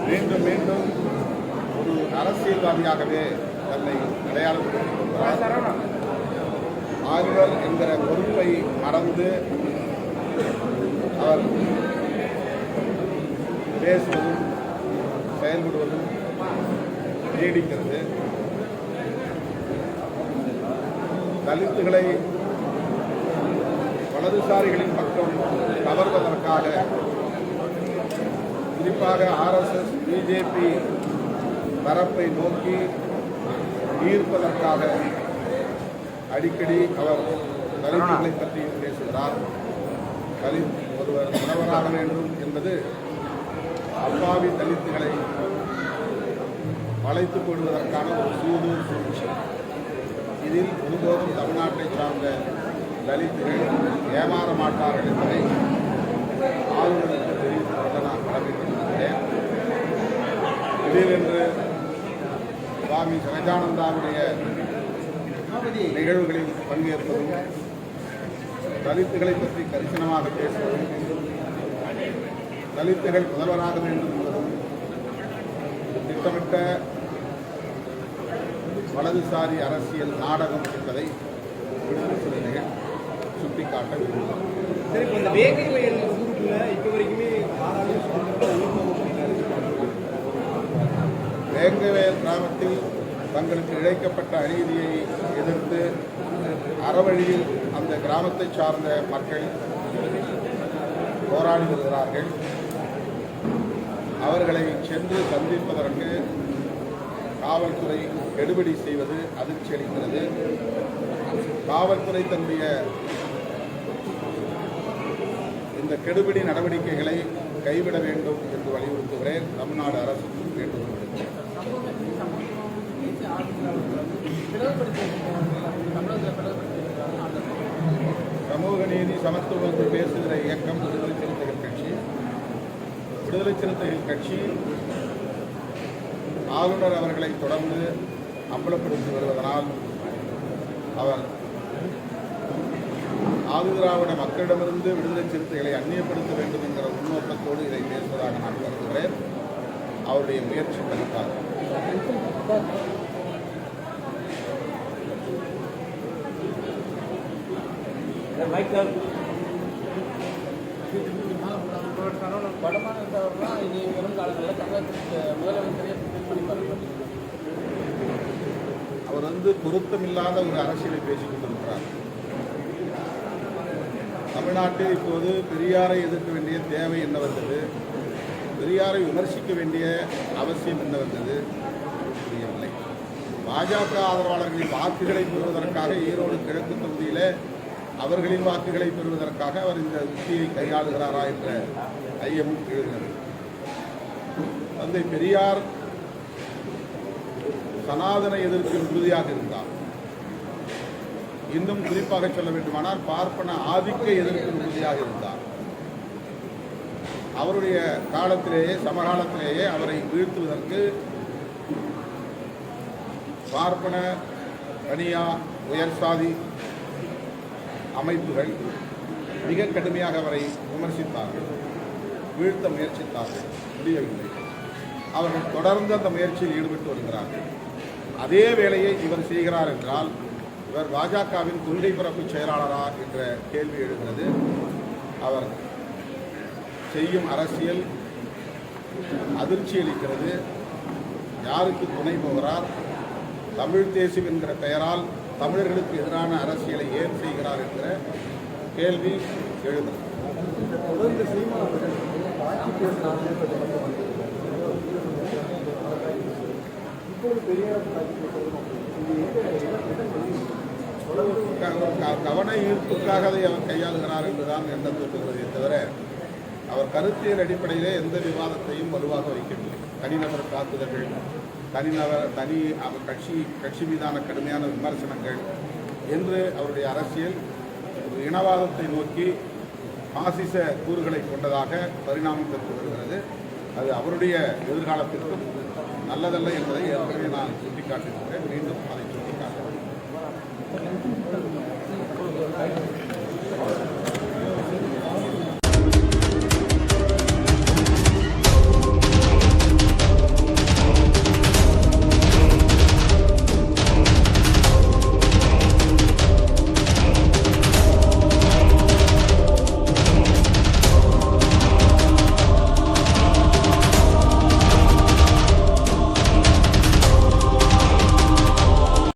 மீண்டும் மீண்டும் ஒரு அரசியல்வாதியாகவே தன்னை அடையாளப்படுத்தியிருக்கிறார். ஆளுநர் என்கிற பொறுப்பை மறந்து அவர் பேசுவதும் செயல்படுவதும் நீடிக்கிறது. தலித்துகளை வலதுசாரிகளின் பக்கம் கவர்வதற்காக குறிப்பாக RSS பிஜேபி தரப்பை நோக்கி ஈர்ப்பதற்காக அடிக்கடி அவர் தலித்துகளை பற்றி பேசுகிறார். தலித் ஒருவர் முதல்வராக வேண்டும் என்பது அப்பாவி தலித்துகளை வளைத்துக் கொள்வதற்கான ஒரு சூதூர் சூழ்ச்சி. இதில் ஒருபோதும் தமிழ்நாட்டை சார்ந்த தலித்துகள் ஏமாற மாட்டார்கள் என்பதை ஆளுநருக்கு தெரிவித்துக் கொள்ள நான் கடமைப்பட்டிருக்கிறேன். திடீரென்று சுவாமி சகஜானந்தாவுடைய நிகழ்வுகளில் பங்கேற்பதும் தலித்துகளை பற்றி கரிசனமாக பேசுவதும் தலித்துகள் முதல்வராக வேண்டும் என்பதும் திட்டமிட்ட வலதுசாரி அரசியல் நாடகம் என்பதை விடுதலை சிறுத்தைகள் சுட்டிக்காட்ட விரும்புகிறோம். வேங்கவேல் கிராமத்தில் தங்களுக்கு இழைக்கப்பட்ட அநீதியை எதிர்த்து அறவழியில் அந்த கிராமத்தை சார்ந்த மக்கள் போராடி வருகிறார்கள். அவர்களை சென்று சந்திப்பதற்கு காவல்துறை கெடுபிடி செய்வது அதிர்ச்சி அளிக்கிறது. காவல்துறை தன்னுடைய இந்த கெடுபிடி நடவடிக்கைகளை கைவிட வேண்டும் என்று வலியுறுத்துகிறேன். தமிழ்நாடு அரசுக்கு வேண்டுகோள் விடுக்கிறேன். சமூக நீதி சமத்துவத்தை பேசுகிற இயக்கம் விடுதலை சிறுத்தைகள் கட்சி. விடுதலை சிறுத்தைகள் கட்சி ஆளுநர் அவர்களை தொடர்ந்து அம்பலப்படுத்தி வருவதனால் அவர் ஆதிதிராவிட மக்களிடமிருந்து விடுதலை சிறுத்தைகளை அந்நியப்படுத்த வேண்டும் என்கிற உள்நோக்கத்தோடு இதை பேசுவதாக நான் கருதுகிறேன். அவருடைய முயற்சி பலித்தார். அவர் பொருத்தமில்லாத ஒரு அரசியலை பேசிக் கொண்டிருக்கிறார். தமிழ்நாட்டில் இப்போது பெரியாரை எதிர்க்க வேண்டிய தேவை என்ன வந்தது, பெரியாரை விமர்சிக்க வேண்டிய அவசியம் என்ன வந்தது புரியவில்லை. பாஜக ஆதரவாளர்களின் வாக்குகளை பெறுவதற்காக ஈரோடு கிழக்கு தொகுதியில் அவர்களின் வாக்குகளை பெறுவதற்காக அவர் இந்த உத்தியை கையாளுகிறாரா என்ற ஐயமும் எழுகிறது. தந்தை பெரியார் சனாதன எதிர்ப்பில் உறுதியாக இருந்தார். இன்னும் குறிப்பாக சொல்ல வேண்டுமானால் பார்ப்பன ஆதிக்க எதிர்ப்பில் உறுதியாக இருந்தார். அவருடைய காலத்திலேயே சமகாலத்திலேயே அவரை வீழ்த்துவதற்கு பார்ப்பன தனியா உயர் சாதி அமைப்புகள் மிக கடுமையாக அவரை விமர்சித்தார்கள், வீழ்த்த முயற்சித்தார்கள், முடியவில்லை. அவர்கள் தொடர்ந்து அந்த முயற்சியில் ஈடுபட்டு வருகிறார்கள். அதே வேளையை இவர் செய்கிறார் என்றால் இவர் பாஜகவின் கொள்கை பரப்பு செயலாளரா என்ற கேள்வி எழுகிறது. அவர் செய்யும் அரசியல் அதிர்ச்சி அளிக்கிறது. யாருக்கு துணை போகிறார்? தமிழ் தேசியம் என்கிற பெயரால் தமிழர்களுக்கு எதிரான அரசியலை ஏன் செய்கிறார் என்கிற கேள்வி எழுகிறது. கவன ஈர்ப்புக்காக அதை அவர் கையாளுகிறார் என்றுதான் எண்ணம் தோன்றுகிறதே தவிர அவர் கருத்தியல் அடிப்படையிலே எந்த விவாதத்தையும் வலுவாக வைக்கவில்லை. தனிநபர் தாக்குதல்கள், கட்சி மீதான கடுமையான விமர்சனங்கள் என்று அவருடைய அரசியல் ஒரு இனவாதத்தை நோக்கி பாசிச கூறுகளை கொண்டதாக பரிணாமம் பெற்று வருகிறது. அது அவருடைய எதிர்காலத்திற்கும் நல்லதல்ல என்பதை ஏற்கனவே நான் சுட்டிக்காட்டியிருக்கிறேன். மீண்டும் அதை சுட்டிக்காட்டுகிறேன்.